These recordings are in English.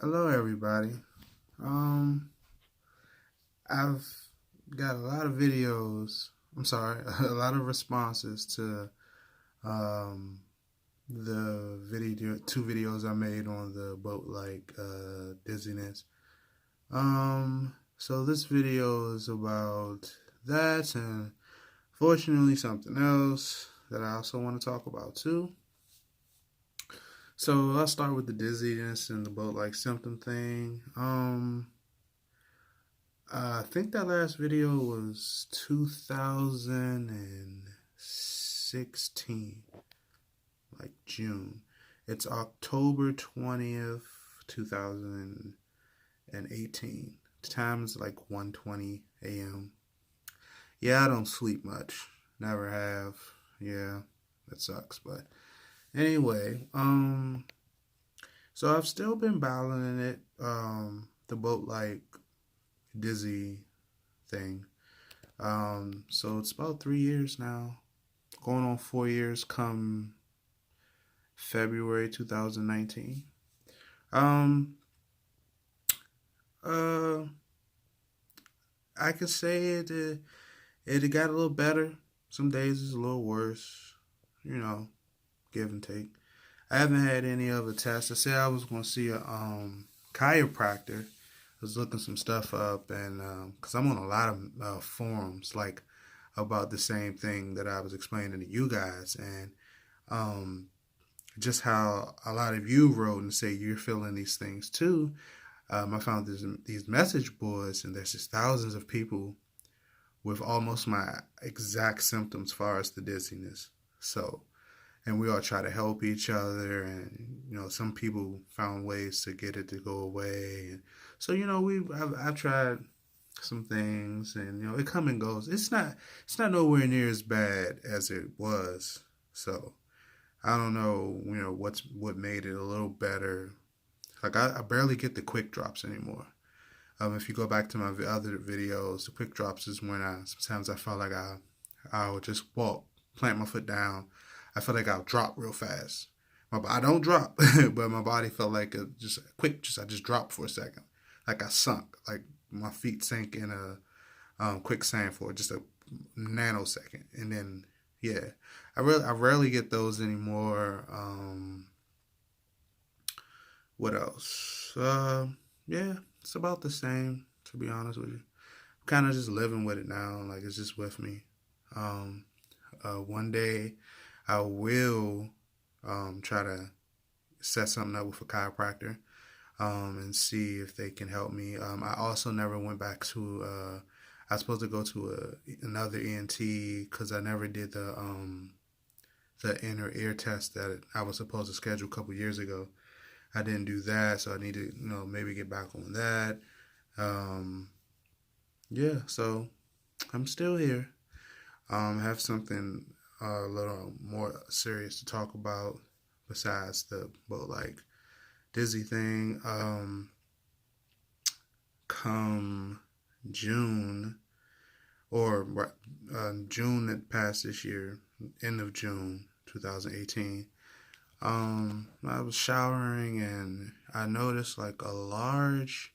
Hello, everybody. Um, I've got a lot of videos. I'm sorry, a lot of responses to um the two videos I made on the boat like dizziness. So this video is about that, and fortunately something else that I also want to talk about too. So I'll start with the dizziness and the boat like symptom thing. I think that last video was 2016, like June. It's October 20th, 2018. Time's like 1:20 a.m. Yeah, I don't sleep much. Never have. Yeah, that sucks. But anyway, so I've still been battling it. The boat like dizzy thing. So it's about 3 years now, going on 4 years come February 2019. Um, uh, I could say it got a little better. Some days it's a little worse, you know, give and take. I haven't had any other tests. I said I was going to see a chiropractor. I was looking some stuff up, and because I'm on a lot of forums like about the same thing that I was explaining to you guys, and um, just how a lot of you wrote and say you're feeling these things too. I found these message boards, and there's just thousands of people with almost my exact symptoms as far as the dizziness. So, and we all try to help each other, and some people found ways to get it to go away, and so I've tried some things, and it come and goes. It's not nowhere near as bad as it was. So I don't know, what made it a little better. Like I barely get the quick drops anymore. If you go back to my other videos, the quick drops is when sometimes I felt like I would just walk, plant my foot down. I felt like I'll drop real fast. I don't drop, but my body felt like just a quick. I just dropped for a second, like I sunk, like my feet sank in a quicksand for just a nanosecond, and then yeah, I rarely get those anymore. What else? Yeah, it's about the same, to be honest with you. I'm kind of just living with it now. Like it's just with me. Um, One day I will try to set something up with a chiropractor and see if they can help me. I also never went back to. I was supposed to go to another ENT because I never did the inner ear test that I was supposed to schedule a couple years ago. I didn't do that, so I need to maybe get back on that. Um, yeah, so I'm still here. Have something a little more serious to talk about besides the like dizzy thing. Come June or June that passed this year, end of June 2018. I was showering and I noticed like a large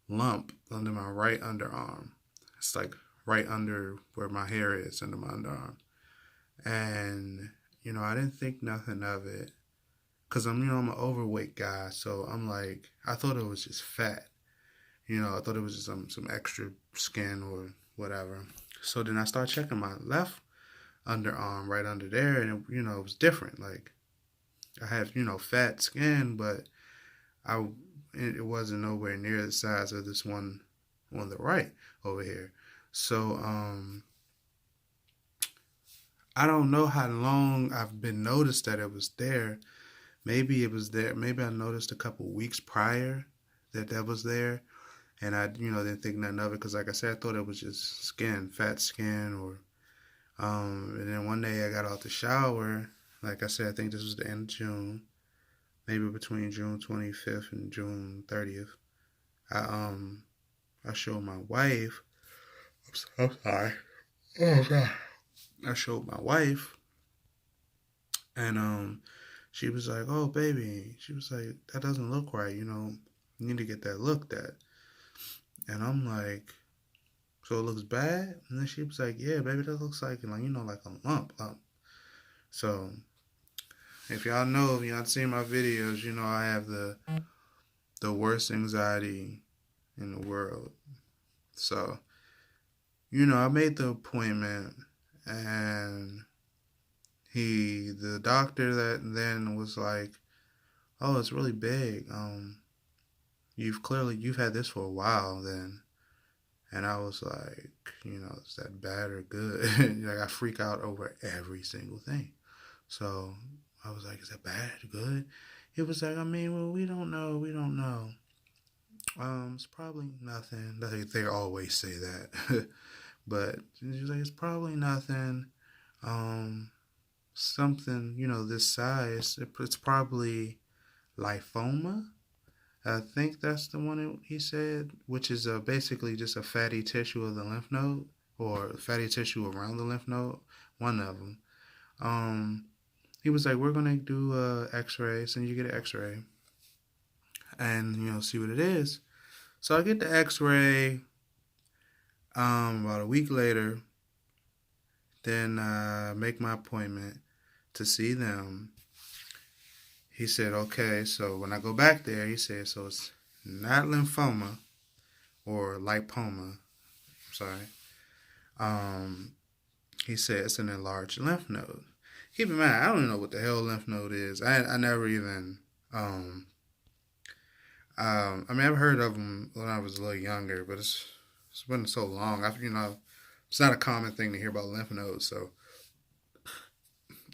lump under my right underarm. It's like right under where my hair is under my underarm. And I didn't think nothing of it because I'm an overweight guy, so I'm like I thought it was just fat. I thought it was just some extra skin or whatever. So then I started checking my left underarm right under there, and it was different. Like I had fat skin, but I it wasn't nowhere near the size of this one on the right over here. So I don't know how long I've been noticed that it was there. Maybe it was there. Maybe I noticed a couple weeks prior that was there, and I didn't think nothing of it because like I said, I thought it was just skin, fat skin, or and then one day I got out the shower. Like I said, I think this was the end of June, maybe between June 25th and June 30th. I I showed my wife. I'm sorry. Oh god. I showed my wife, and she was like, "Oh baby," she was like, "that doesn't look right," You need to get that looked at. And I'm like, so it looks bad? And then she was like, yeah, baby, that looks like, like a lump. So if y'all know, if y'all seen my videos, I have the worst anxiety in the world. So, I made the appointment, and the doctor that then was like, oh, it's really big. You've had this for a while then. And I was like, is that bad or good? Like, I freak out over every single thing. So I was like, is that bad, good? He was like, well, we don't know. It's probably nothing. They always say that. But he was like, it's probably nothing. Something, this size. It's probably lymphoma. I think that's the one he said, which is basically just a fatty tissue of the lymph node, or fatty tissue around the lymph node, one of them. He was like, we're going to do a x-ray, so you get an x-ray, and, see what it is. So I get the x-ray about a week later, then make my appointment to see them. He said, okay, so when I go back there, he said, so it's not lymphoma or lipoma. Sorry. He said it's an enlarged lymph node. Keep in mind, I don't even know what the hell lymph node is. I never even, I've heard of them when I was a little younger, but it's been so long. It's not a common thing to hear about lymph nodes. So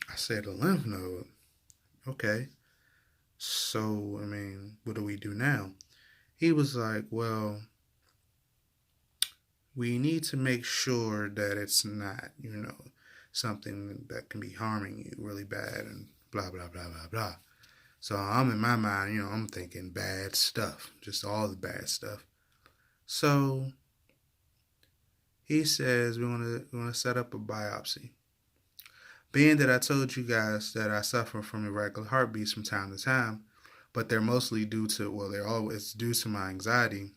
I said, a lymph node. Okay. So, what do we do now? He was like, well, we need to make sure that it's not, something that can be harming you really bad and blah, blah, blah, blah, blah. So I'm in my mind, I'm thinking bad stuff, just all the bad stuff. So he says we want to set up a biopsy. Being that I told you guys that I suffer from irregular heartbeats from time to time, but they're mostly due to my anxiety,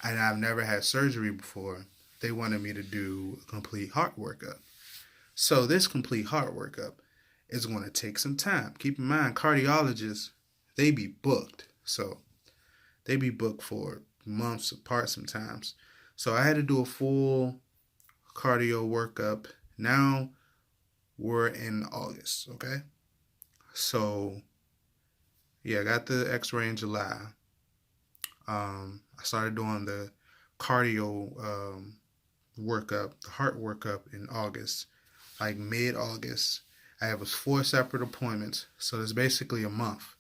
and I've never had surgery before, they wanted me to do a complete heart workup. So this complete heart workup is going to take some time. Keep in mind, cardiologists, they be booked. So they be booked for months apart sometimes. So I had to do a full cardio workup. Now we're in August, okay? So, yeah, I got the x-ray in July. I started doing the cardio workup, the heart workup in August, like mid-August. I have 4 separate appointments, so it's basically a month.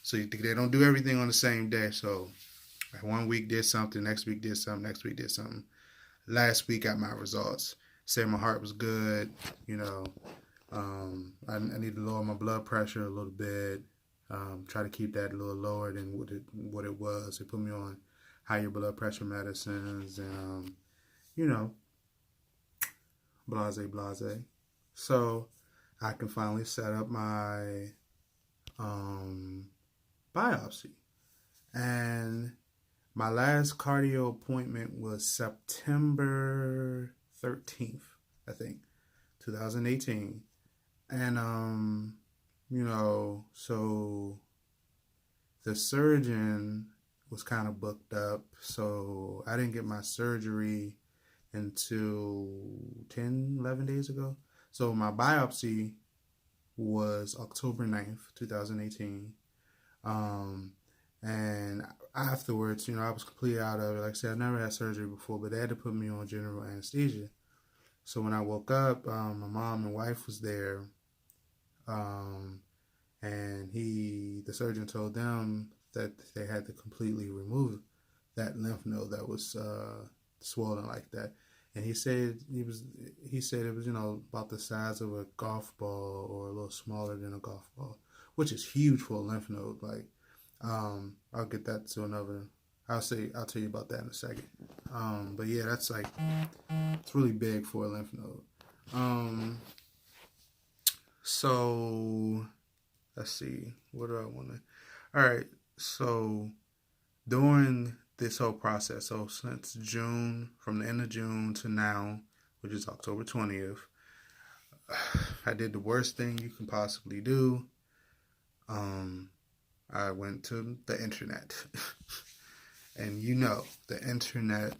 So they don't do everything on the same day. So one week did something, next week did something, next week did something. Last week got my results. Said my heart was good. I need to lower my blood pressure a little bit. Try to keep that a little lower than what it was. They put me on higher blood pressure medicines and, blase. So I can finally set up my biopsy. And my last cardio appointment was September 13th, I think, 2018. And, so the surgeon was kind of booked up. So I didn't get my surgery until 10, 11 days ago. So my biopsy was October 9th, 2018. And afterwards, I was completely out of it. Like I said, I never had surgery before, but they had to put me on general anesthesia. So when I woke up, my mom and wife was there. And the surgeon told them that they had to completely remove that lymph node that was swollen like that. And he said it was about the size of a golf ball or a little smaller than a golf ball, which is huge for a lymph node. Like, I'll get that to another. I'll tell you about that in a second. But yeah, that's like, it's really big for a lymph node. So let's see, what do I want to? All right, so during this whole process, so since June, from the end of June to now, which is October 20th, I did the worst thing you can possibly do. Um, I went to the internet. And the internet,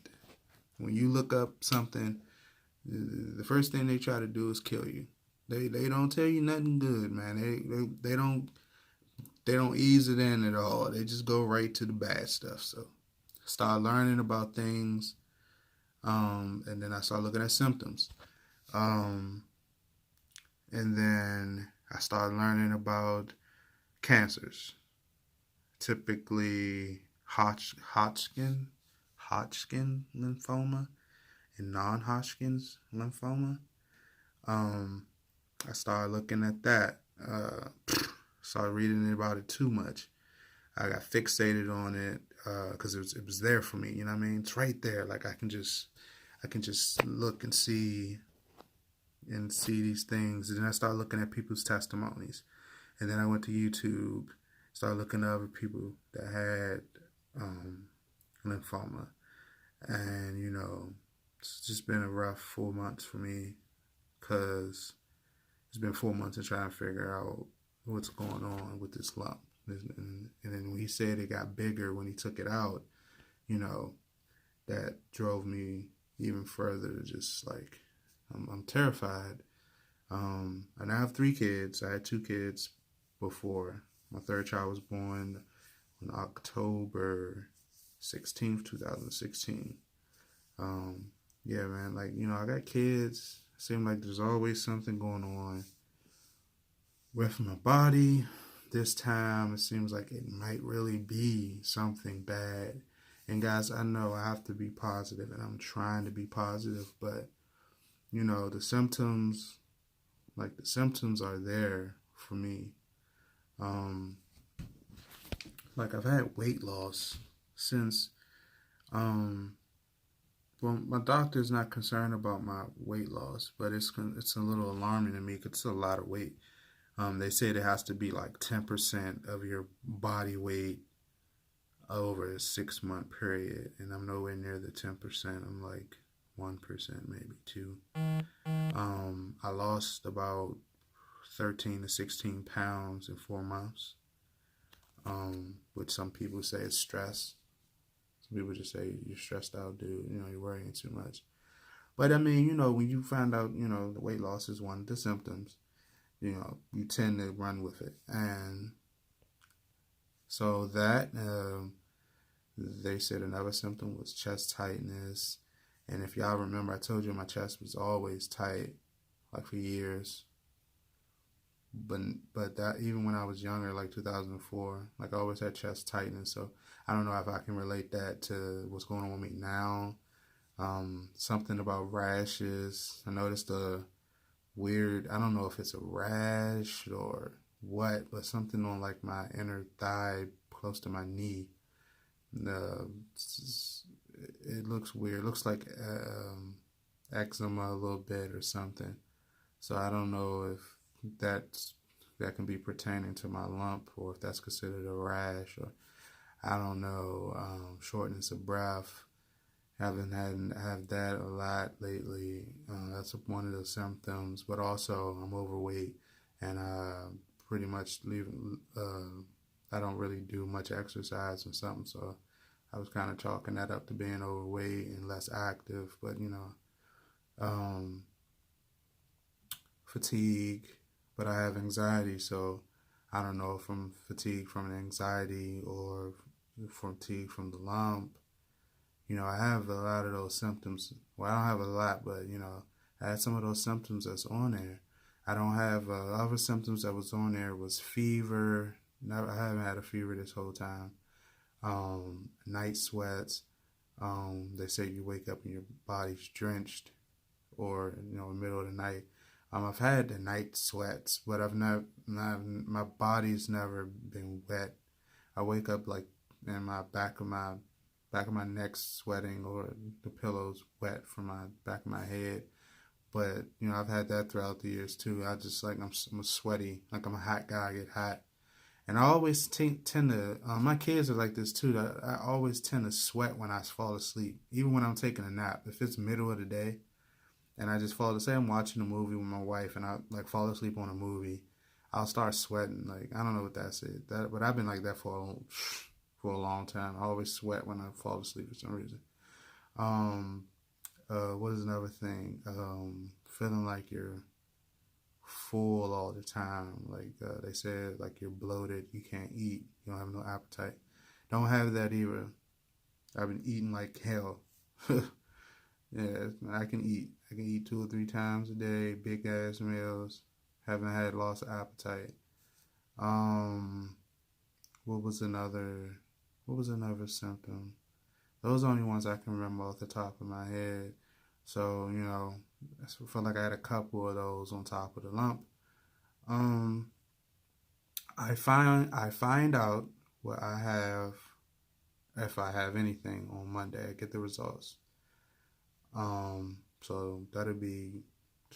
when you look up something, the first thing they try to do is kill you. They don't tell you nothing good, man. They don't ease it in at all. They just go right to the bad stuff. So start learning about things, and then I started looking at symptoms, um, and then I started learning about cancers, typically Hodgkin lymphoma and non-Hodgkin's lymphoma. Um, I started looking at that. Started reading about it too much. I got fixated on it because it was there for me. You know what I mean? It's right there. Like I can just look and see these things. And then I started looking at people's testimonies. And then I went to YouTube, started looking at other people that had lymphoma. And it's just been a rough 4 months for me because it's been 4 months of trying to figure out what's going on with this lump. And then when he said it got bigger when he took it out, that drove me even further to just like, I'm terrified. And I have 3 kids. I had 2 kids before. My third child was born on October 16th, 2016. Yeah, man, like, I got kids. It seems like there's always something going on with my body. This time, it seems like it might really be something bad. And guys, I know I have to be positive, and I'm trying to be positive, but the symptoms, are there for me. Like I've had weight loss since, well, my doctor's not concerned about my weight loss, but it's a little alarming to me because it's a lot of weight. They say it has to be like 10% of your body weight over a 6 month period, and I'm nowhere near the 10%. I'm like 1%, maybe 2. I lost about 13 to 16 pounds in 4 months, which some people say is stress. Some people just say you're stressed out, dude. You're worrying too much. But I mean, when you find out, the weight loss is one of the symptoms, you tend to run with it. And so that, they said another symptom was chest tightness. And if y'all remember, I told you my chest was always tight, like for years. But that even when I was younger, like 2004, like I always had chest tightness. So I don't know if I can relate that to what's going on with me now. Something about rashes. I noticed a weird, I don't know if it's a rash or what, but something on like my inner thigh close to my knee. It looks weird. It looks like eczema a little bit or something. So I don't know if that can be pertaining to my lump or if that's considered a rash, or I don't know. Shortness of breath. Haven't had that a lot lately. That's one of the symptoms. But also I'm overweight and pretty much I don't really do much exercise or something. So I was kind of chalking that up to being overweight and less active. But fatigue. But I have anxiety, so I don't know if I'm fatigued from anxiety or fatigue from the lump. I have a lot of those symptoms. Well, I don't have a lot, but, I had some of those symptoms that's on there. I don't have other symptoms that was on there was fever. Never, I haven't had a fever this whole time. Night sweats. They say you wake up and your body's drenched, or in the middle of the night. I've had the night sweats, but my body's never been wet. I wake up like in my back of my neck sweating, or the pillow's wet from my back of my head. But I've had that throughout the years too. I just like I'm sweaty, like I'm a hot guy. I get hot, And I always tend to, my kids are like this too. That I always tend to sweat when I fall asleep, even when I'm taking a nap. If it's middle of the day and I just fall asleep, I'm watching a movie with my wife and I like fall asleep on a movie, I'll start sweating. Like I don't know what that's it. But I've been like that for a long time. I always sweat when I fall asleep for some reason. Um, what is another thing? Feeling like you're full all the time. Like they said, like you're bloated, you can't eat, you don't have no appetite. Don't have that either. I've been eating like hell. Yeah, I can eat. I can eat 2 or 3 times a day, big ass meals. Haven't had loss of appetite. Um, what was another? What was another symptom? Those are the only ones I can remember off the top of my head. So I felt like I had a couple of those on top of the lump. Um, I find out what I have if I have anything on Monday. I get the results. So that'll be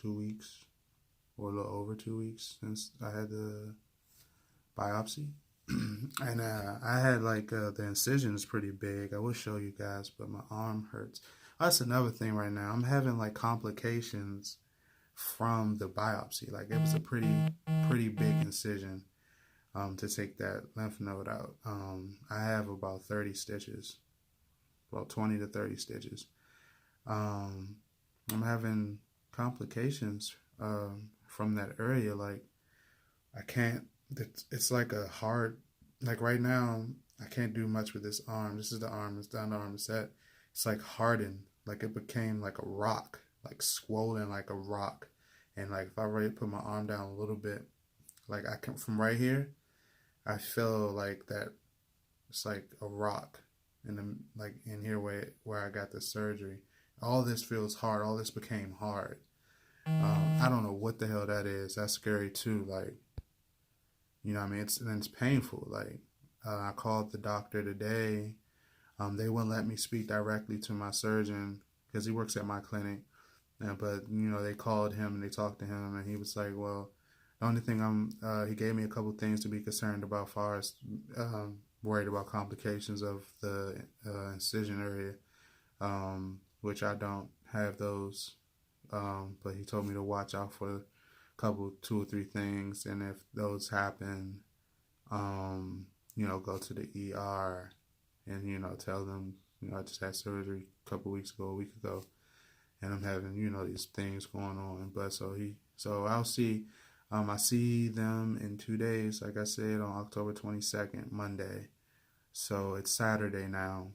2 weeks or a little over 2 weeks since I had the biopsy. And I had like the incision is pretty big. I will show you guys, but my arm hurts. That's another thing right now. I'm having like complications from the biopsy. Like it was a pretty big incision to take that lymph node out. I have about 30 stitches, about 20 to 30 stitches. Um, I'm having complications from that area. Like I can't. It's like a hard. Like right now, I can't do much with this arm. This is the arm. It's the underarm. It's like hardened. Like it became like a rock, like swollen like a rock. And like if I really put my arm down a little bit, like I can from right here, I feel like that it's like a rock in the like in here where I got the surgery. All this feels hard. All this became hard. I don't know what the hell that is. That's scary too. Like what I mean, it's painful. Like I called the doctor today. They wouldn't let me speak directly to my surgeon because he works at my clinic. But they called him and they talked to him, and he was like, "Well, the only thing he gave me a couple things to be concerned about, far as worried about complications of the incision area, which I don't have those. But he told me to watch out for a couple, 2 or 3 things, and if those happen, go to the ER and tell them, I just had surgery a couple weeks ago, a week ago, and I'm having these things going on. But so I'll see. I see them in 2 days, like I said, on October 22nd, Monday. So it's Saturday now,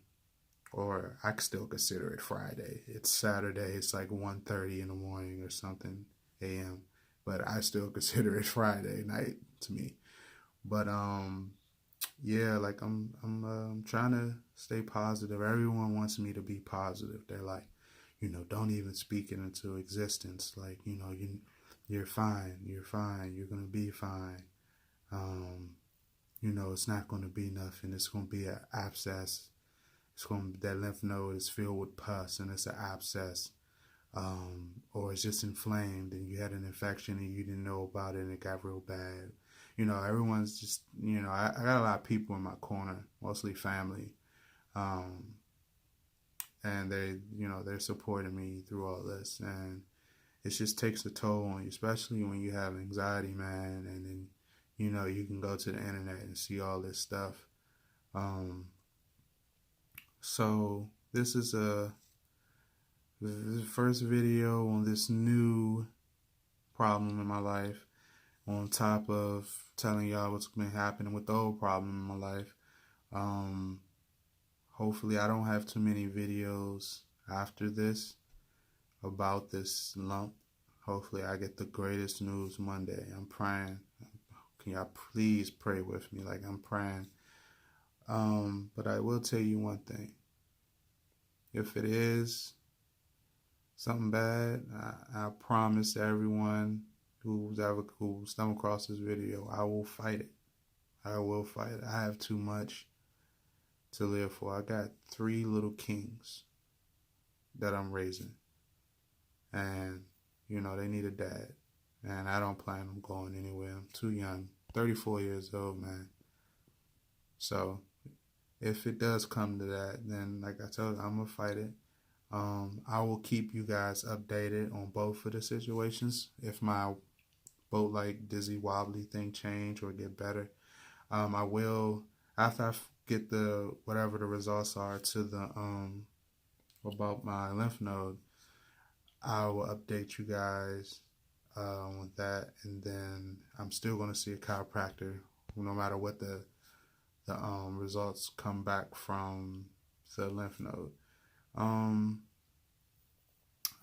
or I still consider it Friday. It's Saturday. It's like 1:30 in the morning or something a.m. But I still consider it Friday night to me. But yeah, like I'm trying to stay positive. Everyone wants me to be positive. They're like, don't even speak it into existence. Like, you're fine. You're fine. You're gonna be fine. It's not gonna be nothing. It's gonna be an abscess. That lymph node is filled with pus and it's an abscess. Or it's just inflamed and you had an infection and you didn't know about it and it got real bad. Everyone's just, I got a lot of people in my corner, mostly family. And they're supporting me through all this. And it just takes a toll on you, especially when you have anxiety, man. And then, you can go to the internet and see all this stuff. So this is the first video on this new problem in my life, on top of telling y'all what's been happening with the old problem in my life. Hopefully I don't have too many videos after this about this lump. Hopefully I get the greatest news Monday. I'm praying. Can y'all please pray with me? Like I'm praying. But I will tell you one thing. If it is something bad, I promise everyone who's stumbled across this video, I will fight it. I will fight it. I have too much to live for. I got 3 little kings that I'm raising. And, they need a dad. And I don't plan on going anywhere. I'm too young. 34 years old, man. So if it does come to that, then like I told you, I'm gonna fight it. I will keep you guys updated on both of the situations. If my boat like dizzy wobbly thing change or get better, I will after get the whatever the results are to the about my lymph node. I will update you guys with that, and then I'm still going to see a chiropractor no matter what the results come back from the lymph node. Um,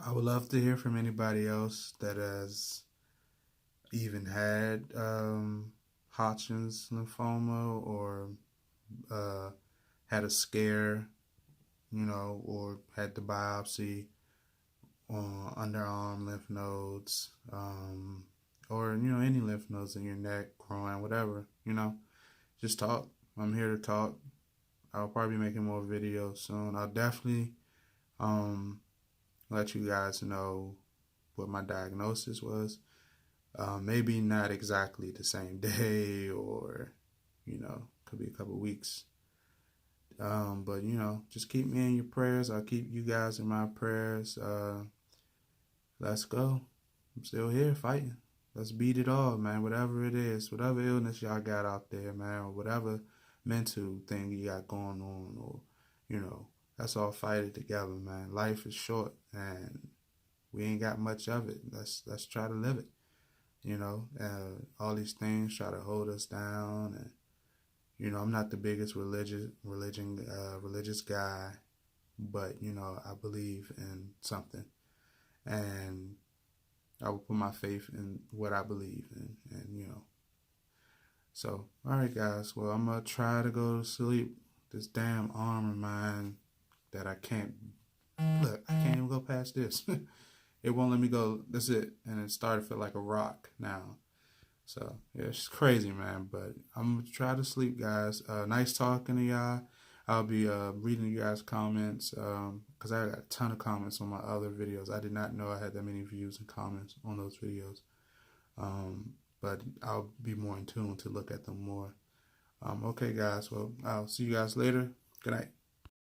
I would love to hear from anybody else that has even had Hodgkin's lymphoma or uh, had a scare, or had the biopsy on underarm lymph nodes, or any lymph nodes in your neck, groin, whatever. Just talk. I'm here to talk. I'll probably be making more videos soon. I'll definitely um, let you guys know what my diagnosis was. Maybe not exactly the same day, or could be a couple weeks. But just keep me in your prayers. I'll keep you guys in my prayers. Let's go. I'm still here fighting. Let's beat it all, man. Whatever it is, whatever illness y'all got out there, man, or whatever mental thing you got going on, or let's all fight it together, man. Life is short, and we ain't got much of it. Let's try to live it. All these things try to hold us down, and I'm not the biggest religious guy, but I believe in something, and I will put my faith in what I believe in, and. So, all right, guys. Well, I'm gonna try to go to sleep. This damn arm of mine that I can't look. I can't even go past this. It won't let me go. That's it, and it started to feel like a rock now. So yeah, it's crazy, man. But I'm gonna try to sleep, guys. Nice talking to y'all. I'll be reading you guys' comments because I got a ton of comments on my other videos. I did not know I had that many views and comments on those videos. But I'll be more in tune to look at them more. Okay, guys. Well, I'll see you guys later. Good night.